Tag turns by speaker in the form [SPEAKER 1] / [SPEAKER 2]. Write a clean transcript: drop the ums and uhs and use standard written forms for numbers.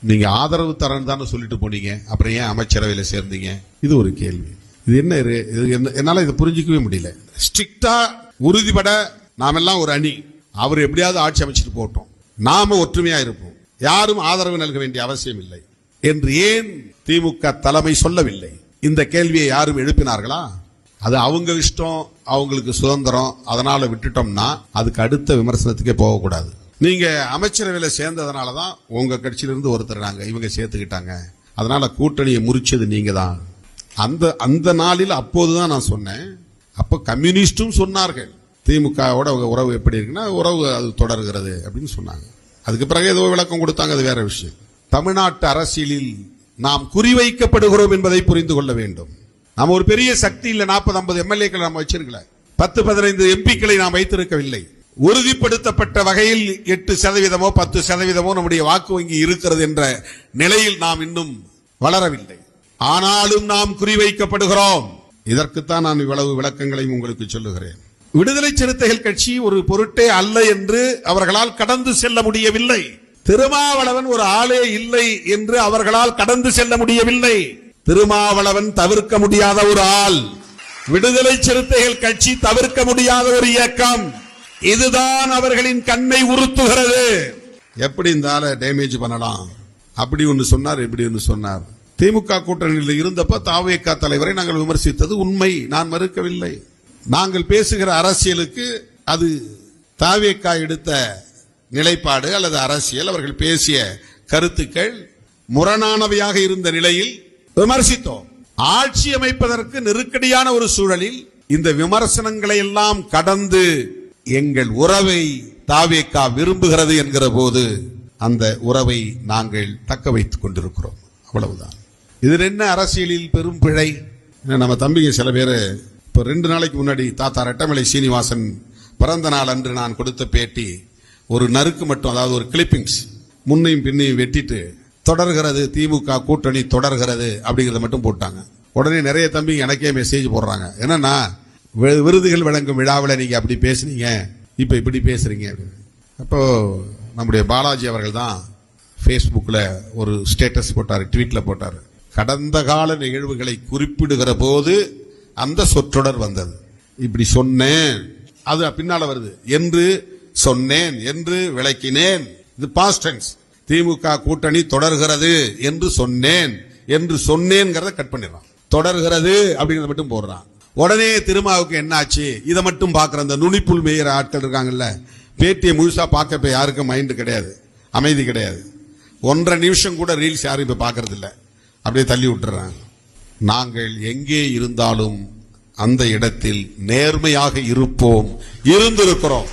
[SPEAKER 1] நீங்க ஆதரவு தரேன்னு தானே சொல்லிட்டு போனீங்க, அப்புறம் ஏன் அமைச்சரவையில் சேர்ந்தீங்க? இது ஒரு கேள்வி. இது என்ன என்னால இதை புரிஞ்சிக்கவே முடியல. ஸ்ட்ரிக்டா உறுதிபட நாமெல்லாம் ஒரு அணி, அவர் எப்படியாவது ஆட்சி அமைச்சிட்டு போட்டோம், நாம ஒற்றுமையா இருப்போம், யாரும் ஆதரவு நல்க வேண்டிய அவசியம் இல்லை என்று ஏன் திமுக தலைமை சொல்லவில்லை? இந்த கேள்வியை யாரும் எழுப்பினார்களா? அது அவங்க இஷ்டம், அவங்களுக்கு சுதந்திரம், அதனால விட்டுட்டோம்னா அதுக்கு அடுத்த விமர்சனத்துக்கே போகக்கூடாது. நீங்க அமைச்சரவையில் சேர்ந்ததுனாலதான் உங்க கட்சியிலிருந்து ஒருத்தர் நாங்க இவங்க சேர்த்துக்கிட்டாங்க, அதனால கூட்டணியை முறிச்சது நீங்க தான். அந்த நாளில் அப்போதுதான் நான் சொன்னேன். அப்ப கம்யூனிஸ்டும் சொன்னார்கள் திமுகவோட உறவு எப்படி இருக்குன்னா உறவு அது தொடர்கிறது அப்படின்னு சொன்னாங்க. அதுக்கு பிறகு ஏதோ விளக்கம் கொடுத்தாங்க, அது வேற விஷயம். தமிழ்நாட்டு அரசியலில் நாம் குறிவைக்கப்படுகிறோம் என்பதை புரிந்து கொள்ள வேண்டும். நாம் ஒரு பெரிய சக்தி இல்ல, 40-50 எம்எல்ஏக்களை நாம் வச்சிருக்கல, 10-15 எம்பிக்களை நாம் வைத்திருக்கவில்லை. உறுதிப்படுத்தப்பட்ட வகையில் 8% 10% நம்முடைய வாக்கு வங்கி இருக்கிறது என்ற நிலையில் நாம் இன்னும் வளரவில்லை. ஆனாலும் நாம் குறிவைக்கப்படுகிறோம். இதற்குத்தான் நான் இவ்வளவு விளக்கங்களையும் உங்களுக்கு சொல்லுகிறேன். விடுதலை சிறுத்தைகள் கட்சி ஒரு பொருட்டே அல்ல என்று அவர்களால் கடந்து செல்ல முடியவில்லை. திருமாவளவன் ஒரு ஆளே இல்லை என்று அவர்களால் கடந்து செல்ல முடியவில்லை. திருமாவளவன் தவிர்க்க முடியாத ஒரு ஆள், விடுதலை சிறுத்தைகள் கட்சி தவிர்க்க முடியாத ஒரு இயக்கம். இதுதான் அவர்களின் கண்ணை உறுத்துகிறது. எப்படி இந்த ஆளை டேமேஜ் பண்ணலாம், அப்படி ஒன்று சொன்னார், இப்படி ஒன்று சொன்னார். திமுக கூட்டணியில் இருந்தப்ப தாவேகா தலைவரை நாங்கள் விமர்சித்தது உண்மை, நான் மறுக்கவில்லை. நாங்கள் பேசுகிற அரசியலுக்கு அது தாவேகா எடுத்த நிலைப்பாடு அல்லது அரசியல், அவர்கள் பேசிய கருத்துக்கள் முரணானவையாக இருந்த நிலையில் விமர்சித்தோம். ஆட்சி அமைப்பதற்கு நெருக்கடியான ஒரு சூழலில் இந்த விமர்சனங்களை எல்லாம் கடந்து எங்கள் உறவை தாவேகா விரும்புகிறது என்கிற போது அந்த உறவை நாங்கள் தக்க வைத்துக் கொண்டிருக்கிறோம். அவ்வளவுதான். இது என்ன அரசியலில் பெரும் பிழை? நம்ம தம்பிங்க சில பேர் இப்ப 2 நாளைக்கு முன்னாடி தாத்தா ரெட்டமலை சீனிவாசன் பிறந்த நாள் அன்று நான் கொடுத்த பேட்டி ஒரு நறுக்கு மட்டும், அதாவது ஒரு கிளிப்பிங்ஸ் முன்னையும் பின்னையும் வெட்டிட்டு தொடர்கிறது திமுக கூட்டணி தொடர்கிறது அப்படிங்கறத மட்டும் போட்டாங்க. உடனே நிறைய தம்பிங்க எனக்கே மெசேஜ் போடுறாங்க, என்னன்னா விருதுகள் வழங்கும் விழாவில் நீங்க அப்படி பேசுனீங்க, இப்ப இப்படி பேசுறீங்க. அப்போ நம்முடைய பாலாஜி அவர்கள் தான் பேஸ்புக்ல ஒரு ஸ்டேட்டஸ் போட்டாரு, ட்வீட்ல போட்டாரு. கடந்த கால நிகழ்வுகளை குறிப்பிடுகிற போது அந்த சொற்றொடர் வந்தது. இப்படி சொன்னேன், அது பின்னால வருது, என்று சொன்னேன், என்று விளக்கினேன். இது பாஸ்ட் டென்ஸ். திமுக கூட்டணி தொடர்கிறது என்று சொன்னேன், என்று சொன்னேன்ங்கிறத கட் பண்ணிடுறான். தொடர்கிறது அப்படிங்கறத மட்டும் போடுறான். உடனே திருமாவுக்கு என்னாச்சு, இதை மட்டும் பாக்குற அந்த நுனிப்புல் மேயிற ஆட்கள் இருக்காங்கல்ல, பேட்டியை முழுசா பார்க்க இப்ப யாருக்கும் மைண்ட் கிடையாது, அமைதி கிடையாது. 1.5 நிமிஷம் கூட ரீல்ஸ் யாரும் இப்ப பாக்குறது இல்ல, அப்படியே தள்ளி விட்டுறாங்க. நாங்கள் எங்கே இருந்தாலும் அந்த இடத்தில் நேர்மையாக இருப்போம், இருந்திருக்கிறோம்.